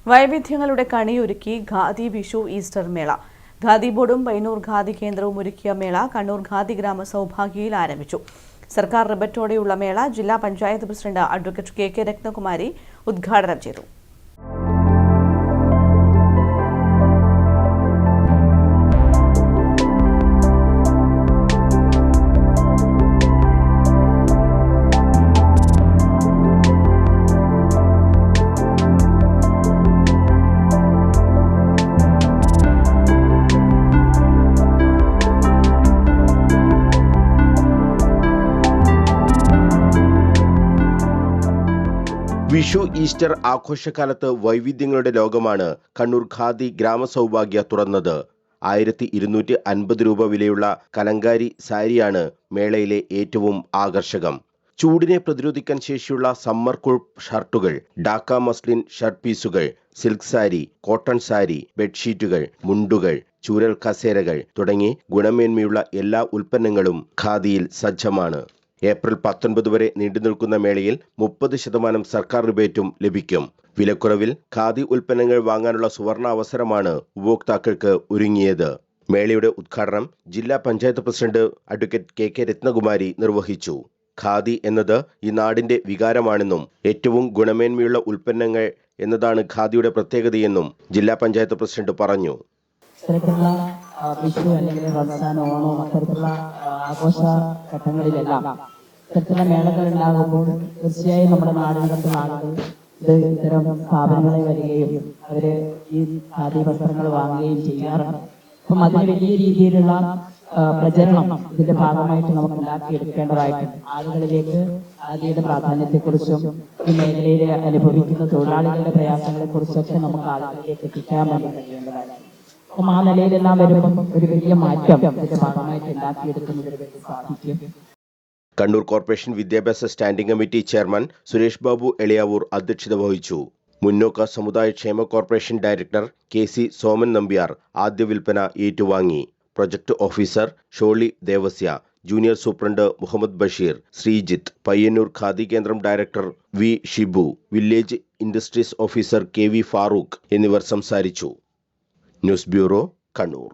വൈവിധ്യങ്ങളുടെ കണിയൊരുക്കി khadi Vishu Easter മേള. ഖാദി ബോർഡും പയ്യന്നൂർ ഖാദി കേന്ദ്രവും ഒരുക്കിയ മേള കണ്ണൂർ ഖാദി ഗ്രാമ സൗഭാഗ്യയിൽ ആരംഭിച്ചു. സർക്കാർ റിബറ്റോടെയുള്ള മേള ജില്ലാ panchayat president advocate K Ratnakumari ഉദ്ഘാടനം ചെയ്തു. വിഷു ഈസ്റ്റർ ആഘോഷകാലത്ത് വൈവിധ്യങ്ങളുടെ ലോകമാണ് കണ്ണൂർ ഖാദി ഗ്രാമസൗഭാഗ്യ തുറന്നത്. 1250 രൂപ വിലയുള്ള കലങ്കാരി സാരിയാണ് മേളയിലെ ഏറ്റവും ആകർഷകം. ചൂടിനെ പ്രതിരോധിക്കാൻ ശേഷിയുള്ള സമ്മർ കൂൾ ഷർട്ടുകൾ, ഡാക്ക മസ്ലിൻ ഷർട്ട് പീസുകൾ, സിൽക്ക് സാരി, കോട്ടൺ സാരി, ബെഡ്ഷീറ്റുകൾ, മുണ്ടുകൾ, ചൂരൽ കസേരകൾ തുടങ്ങി ഗുണമേന്മയുള്ള എല്ലാ ഉൽപ്പന്നങ്ങളും ഖാദിയിൽ സജ്ജമാണ്. ഏപ്രിൽ 19 വരെ നീണ്ടുനിൽക്കുന്ന മേളയിൽ 30% സർക്കാർ റിബേറ്റും ലഭിക്കും. വിലക്കുറവിൽ ഖാദി ഉൽപ്പന്നങ്ങൾ വാങ്ങാനുള്ള സുവർണ അവസരമാണ് ഉപഭോക്താക്കൾക്ക് ഒരുങ്ങിയത്. മേളയുടെ ഉദ്ഘാടനം ജില്ലാ panchayat president advocate K Ratnakumari നിർവഹിച്ചു. ഖാദി എന്നത് ഈ നാടിന്റെ വികാരമാണെന്നും ഏറ്റവും ഗുണമേന്മയുള്ള ഉൽപ്പന്നങ്ങൾ എന്നതാണ് ഖാദിയുടെ പ്രത്യേകതയെന്നും ജില്ലാ പഞ്ചായത്ത് പ്രസിഡന്റ് പറഞ്ഞു. വിഷു അല്ലെങ്കിൽ റംസാൻ, ഓണോ അത്തരത്തിലുള്ള ആഘോഷ ഘട്ടങ്ങളിലെല്ലാം ഇത്തരത്തിലുള്ള മേളകൾ ഉണ്ടാകുമ്പോൾ തീർച്ചയായും നമ്മുടെ നാടുകളിലെ ആളുകൾ ഇത്തരം സ്ഥാപനങ്ങളെ വരികയും അവര് ഈ ഖാദി വസ്ത്രങ്ങൾ വാങ്ങുകയും ചെയ്യാറുണ്ട്. അപ്പം അതിന് വലിയ രീതിയിലുള്ള പ്രചരണം ഇതിന്റെ ഭാഗമായിട്ട് നമുക്ക് ഉണ്ടാക്കിയെടുക്കേണ്ടതായിട്ടുണ്ട്. ആളുകളിലേക്ക് ഖാദിയുടെ പ്രാധാന്യത്തെക്കുറിച്ചും ഈ മേഖലയിൽ അനുഭവിക്കുന്ന തൊഴിലാളികളുടെ പ്രയാസങ്ങളെ കുറിച്ചൊക്കെ നമുക്ക് ആളുകളിലേക്ക് എത്തിക്കാൻ വേണ്ടി കഴിയേണ്ടതായിട്ടുണ്ട്. അപ്പം ആ നിലയിലെല്ലാം വരുമ്പം ഒരു വലിയ മാറ്റം ഇതിന്റെ ഭാഗമായിട്ട് ഉണ്ടാക്കിയെടുക്കുന്നതിന് വേണ്ടി സാധിക്കും. കണ്ണൂർ കോർപ്പറേഷൻ വിദ്യാഭ്യാസ standing committee chairman Suresh Babu Eliyavoor അധ്യക്ഷത വഹിച്ചു. മുന്നോക്ക സമുദായ ക്ഷേമ corporation director KC Soman Nambiar ആദ്യ വിൽപ്പന ഏറ്റുവാങ്ങി. Project officer Sholy Devasya, junior superintendent Muhammad Basheer, Sreejith, Payyannur khadi കേന്ദ്രം director V Shibu, village industries officer KV Farooq എന്നിവർ സംസാരിച്ചു. News bureau, Kannur.